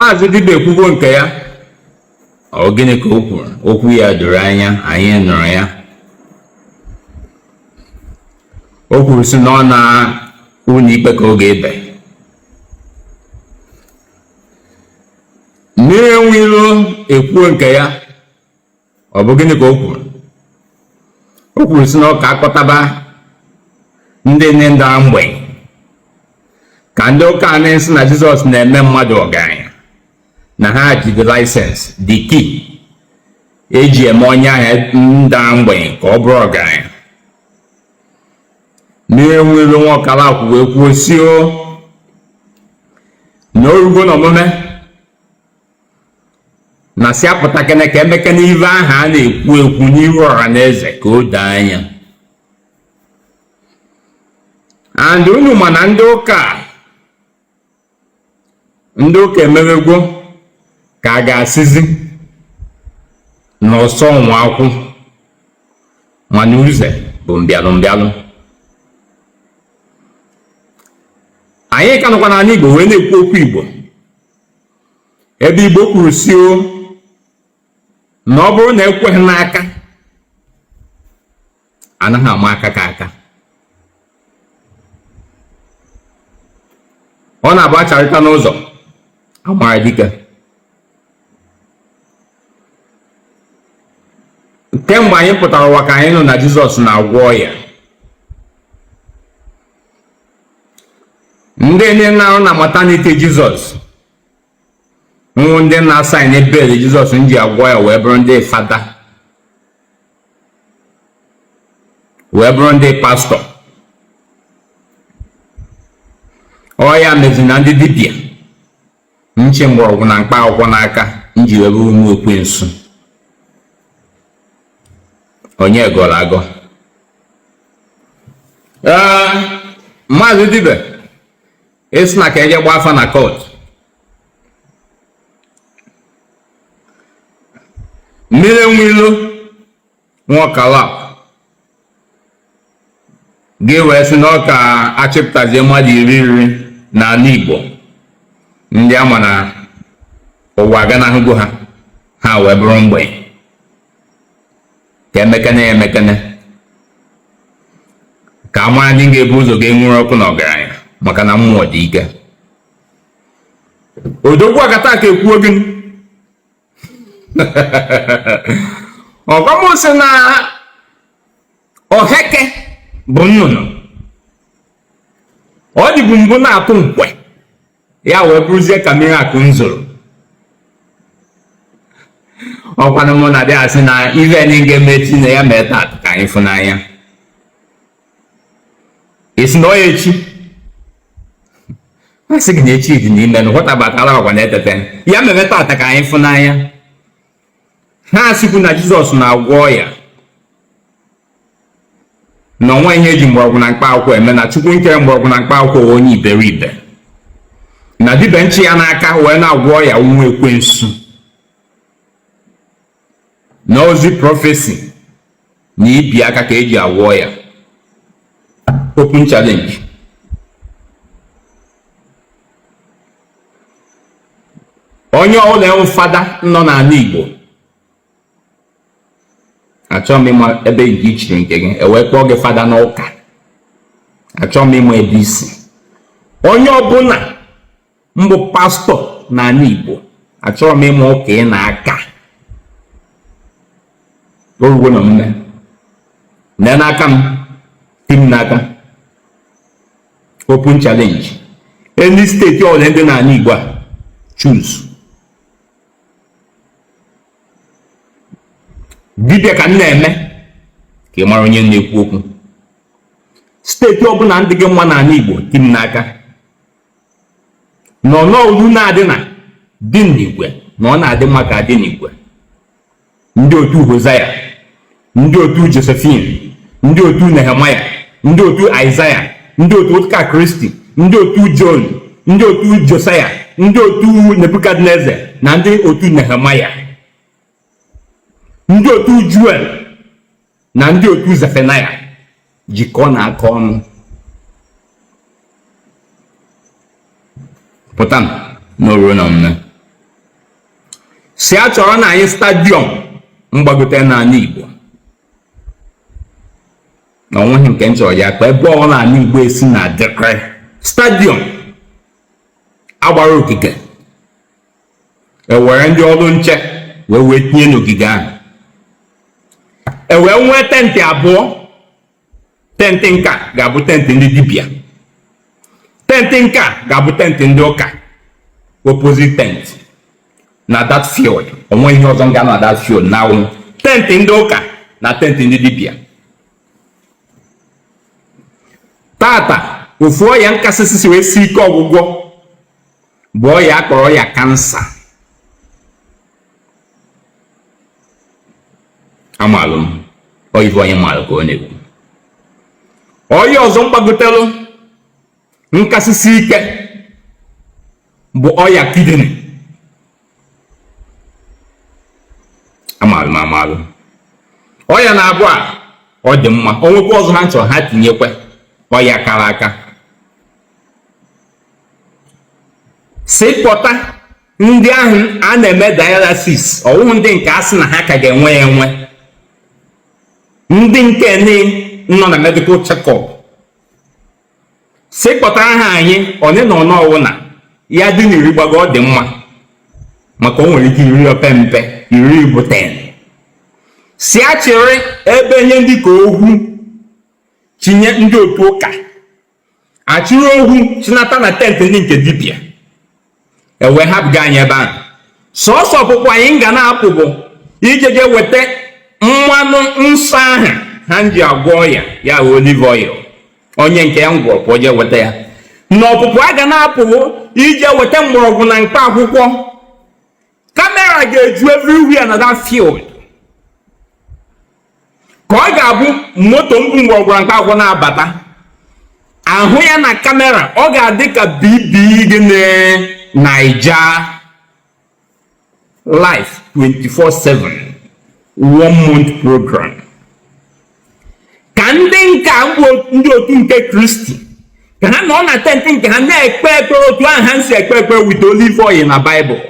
maazị dibịa ekwugo nke ya. Ọ gịnị ka o kwuru? Okwu ya doro anya, anyị nụrụ ya. O kwuru sị na ọ na ụlọ ikpe ka ọ ga-ebe. Mmiri enwe ilo ekwuo nke ya. Ọ bụ gịnị ka o kwuru? O kwuru sị na ọ ka akpọtaba ndị nne ndara mgbenye ka ndị ụka anyị sị na Jizọs na-eme mmadụ ọgaranya, na ha jide laịsensị dị kii eji eme onye ahụ ndara mgbenye ka ọ bụrụ ọgaranya. Mmiri enwe ilo nwa ọkala akwụ wee kwuo si o na orugo n'omume na si apụta kene ka emekene ive ahụ a na-ekwu ekwu n'ihu ọha na eze ka o doo anya. And unu ma na ndị ụka emewegwo ka a ga-asịzi n'ọsọ nwa akwụ mana uze bụ mbịalụ mbịalụ. Anyị ka nọkwa n'ala Igbo wee na-ekwu okwu Igbo, ebe Igbo kwuru si o na ọ bụrụ na ekweghị n'aka anaghị ama aka ka aka. Ọ na-abụ acharịta n'ụzọ amara dike. Kemgbe anyị pụtara ụwa ka anyị nọ na Jizọs na-agwọ ọya, ndị na-arụ na maternity Jizọs, ndị na-asaịn bel Jizọs ji agwọ ya wee bụrụ ndị fada, wee bụrụ ndị pastọ. Ọ ya mezi na ndị dibịa nche mgbọrọgwụ na mkpa akwụkwọ n'aka nji wee bụrụ ụmụ ekwensu. Onye gọrọ agọ. Maazị dibịa esi na ka eje gba afa na kọt. Mmiri enwe ilo nwa ọkala ga-ewee sị na ọ ka achịpụtazie mmadụ iri n'ala Igbo ndị ama na ụwa aganahụgo ha wee bụrụ mgbenye ka emekene ka amara ndị ga-ebu ụzọ ga-enwere ọkụ na ọgaranya maka na mmụọ dị ike. Odogwu akata ka ekwuo gị ọgọm sị na oheke bụ nnụnụ, ọ dịbu mbụ na-atụ nkwe ya wee bụrụzie ka mmiri akụ nzoro. Ọkwanụ mụ na dị asị na ive ndị ga-emechi na ya mee taa ka anyị fụ n'anya. Esi na ọ ya echi asị gị na echi dị n'ime na ụkwata batara ọkwa na-etete ya mere tata ka anyị fụ n'anya. Ha asịkwu na Jizọs na-agwọ ọya, na onwe ihe eji mgbọrọgwụ na mkpa akwụkwọ eme, na Chukwu nkere mgbọrọgwụ na mkpa akwụkwọ onye iberibe, na dibịa nchi ya n'aka wee na-agwọ ọya nwa ekwensu, na ozi prọfesi na ibi aka ka eji agwọ ọya. Open challenge. Onye ọbụla enwe fada nọ n'ala Igbo, achọghị m ịma ebe nke ichiri nke gị ewee kpọọ gị fada n'ụka, achọghị m ịma ebe isi. Onye ọbụla mbụ pastọ n'ala Igbo, achọghị m ịma ụka ị na-aka. Orugo na mme nne n'aka m, tim n'aka. Open challenge. Any steeti ọbụla ndị n'ala Igbo a choose. Dibịa ka m na-eme ka ị mara onye na-ekwu okwu. Steeti ọbụla ndị gị mma n'ala Igbo tim n'aka. Nọ n'olu na-adị na dị n'igwe na ọ na-adị mma ka adị n'igwe. Ndị otu Hosea, ndị otu Josephine, ndị otu Nehemaya, ndị otu Isaiah, ndị otu ụka Kristi, ndị otu John, ndị otu Josiah, ndị otu Nebukadneza na ndị otu Nehemaya, ndị otu Joel na ndị otu Zephaniah jikọọ na aka ọnụ pụta n'oruo na omume. si a chọrọ na anyị stadiọm mgbagote n'ala Igbo na onweghị nke nchọrọ ya kpa ebe ọ n'ala Igbo esi na dekre stadiọm agbara ogige ewere ndị ọrụ nche wee tinye n'ogige ahụ ewee nwee tentị abụọ. Tentị nka ga-abụ tentị ndị dibịa, tentị nka ga-abụ tentị ndị ụka, opposite tent na that field. Onwe ihe ọzọ nga na that field na anwụ tentị ndị ụka na tentị ndị dibịa. Tata ofu ọya nkasịsị wee si ike ọgwụgwọ bụ ọya akpọrọ ya kansa. Amalụ m oyibo onye maalụ ka ọ na-ekwu. Ọya ọzọ mgbagotelu nkasịsị ike bụ ọya kidney. Amalụ ọya na-abụ a ọ dị mma, o nwekwa ọzọ ha chọrọ ha tinyekwe ọya kara aka. Si kpọta ndị ahụ a na-eme dialysis, ọwụhụ ndị nke a sị na ha ka ga-enwe ya enwe, ndị nke nọ na medical check-up. Si kpọtara ha anyị one na ọnụ ọwụ na ya dị n'iri gbago ọ dị mma, maka o nwere ike iri ope mpe iri bụ 10. Si achịrị ebe nye ndị ka ohu chinye ndị otu ụka, achịrị ohu chinata na tent ndị nke dibịa, ewee hapụga anyị ebe ahụ. Sọọsọ ọpụpụ anyị ga na-apụ bụ ijeje weta mmanụ nsọ ahụ ha ji agwọ ọya ya olive oil, onye nke ya ngwọrọ ka o jee weta ya. Na ọpụpụ a ga na-apụwo ije weta mgbọrọgwụ na mkpa akwụkwọ. Kamera ga-eju everywhere na that field, ka ọ ga-abụ moto mbụ mgbọrọgwụ na mkpa akwụkwọ na-abata, ahụ ya na kamera ọ ga-adị ka BB gị na Naija live 24/7 1 month program. Ka ndị nka ndị otu nke Kristi ka ha nọ na tent nke ha na-ekpe ekpere otu ahụ ha si ekpe ekpere with olive oil na Bible.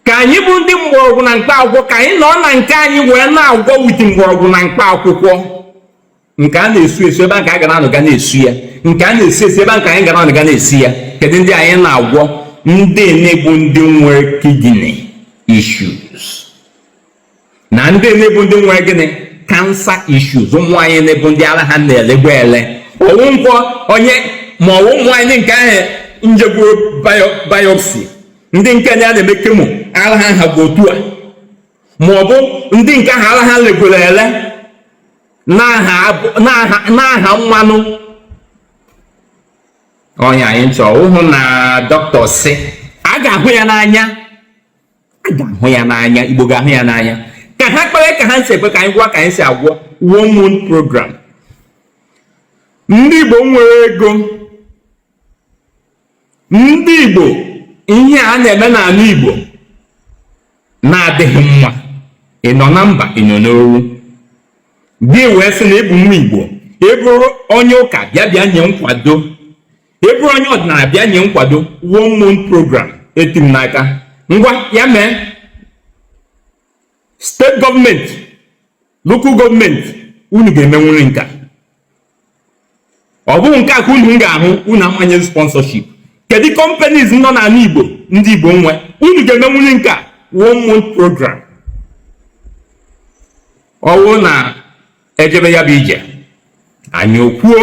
Ka anyị bụ ndị mgbọrọgwụ na mkpa akwụkwọ, ka anyị nọ na nke anyị wee na-agwọ with mgbọrọgwụ na mkpa akwụkwọ. Nke a na-esu esu ebe nke a ga na-anọga na-esu ya, nke a na-esi esi ebe nke anyị ga na-anọga na-esi ya. Kedu ndị anyị na-agwọ? Ndị na-egbu ndị nwere kidney issues na ndị na-egbu ndị nwere gịnị cancer issues. Ụmụ anyị na-egbu ndị ara ha na-elegwe ele, ọwụ nkwọ onye ma ọwụ ụmụ anyị nke ahụ njegbuo biopsy, ndị nke na-eme kemo ara ha bụ otu a, ma ọ bụ ndị nke ahụ ara ha legwere ele n'aha mmanụ. Onye anyị chọọ ụhụ na dọkịta sị a ga-ahụ ya n'anya, a ga-ahụ ya n'anya, Igbo ga-ahụ ya n'anya. Ka ha kpere ka ha si ekpe ka anyị gwa ka anyị si agwọ 1 month program. Ndị Igbo nwere ego, ndị Igbo ihe a na-eme n'ala Igbo na-adịghị mma, ị nọ na mba, ị nọ n'oru, gị wee sị na ịbụ nwa Igbo, ịbụrụ onye ụka bịa nye nkwado, ịbụrụ onye ọdịnala bịa nye nkwado 1 month program. Eti m n'aka ngwa ya mee. Steeti gọọmenti, lokal gọọmenti, unu ga-emenwuri nka. Ọ bụghị nke a ka unu ga-ahụ unu amanye sponsorship. Kedu companies nọ n'ala Igbo ndị Igbo nwe? Unu ga-emenwuri nka 1 month program. Ọwụ na ejebe ya bụ ije anyị okwuo,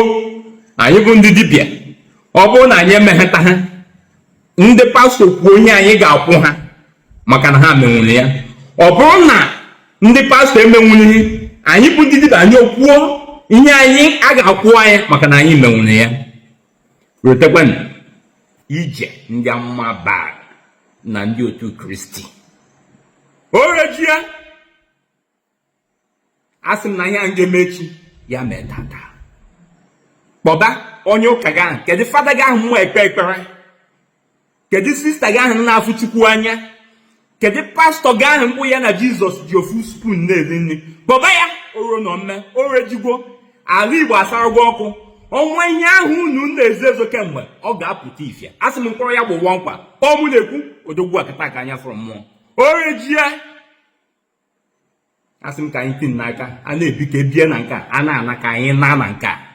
anyị bụ ndị dibịa, ọ bụrụ na anyị emegheta ha, ndị pastọ kwuo onye anyị ga-akwụ ha maka na ha menwuru ya. Ọ bụrụ na ndị pastọ emenwughị, anyị bụ ndị dibịa anyị okwuo ihe anyị a ga-akwụ anyị maka na anyị menwuru ya. Rotekwanụ ije ndị amụma Baal na ndị otu Kristi orejie. Asị m na ihe a ga-emechi ya mee tata. Kpọba onye ụka gị ahụ, kedu fada gị ahụ mma ekpe ekpere, kedu sista gị ahụ na-afụ Chukwu anya, kedu pastọ gị ahụ mkpụ ya na Jizọs ji ofu spoon na-eri nri. Kpọba ya oro na mme orejigwo. Ala Igbo asaragwo ọkụ, ọnwa ihe ahụ unu na-ezo ezo kemgbe ọ ga-apụta ife. Asị m mkpọrọ ya gbụwa nkwa ọ mụ na-ekwu odogwu akịta ka anya fụrụ mmụọ orejie. Asị m ka anyị tin n'aka a na-ebi ka ebie na nke a na-ana ka anyị na nke a.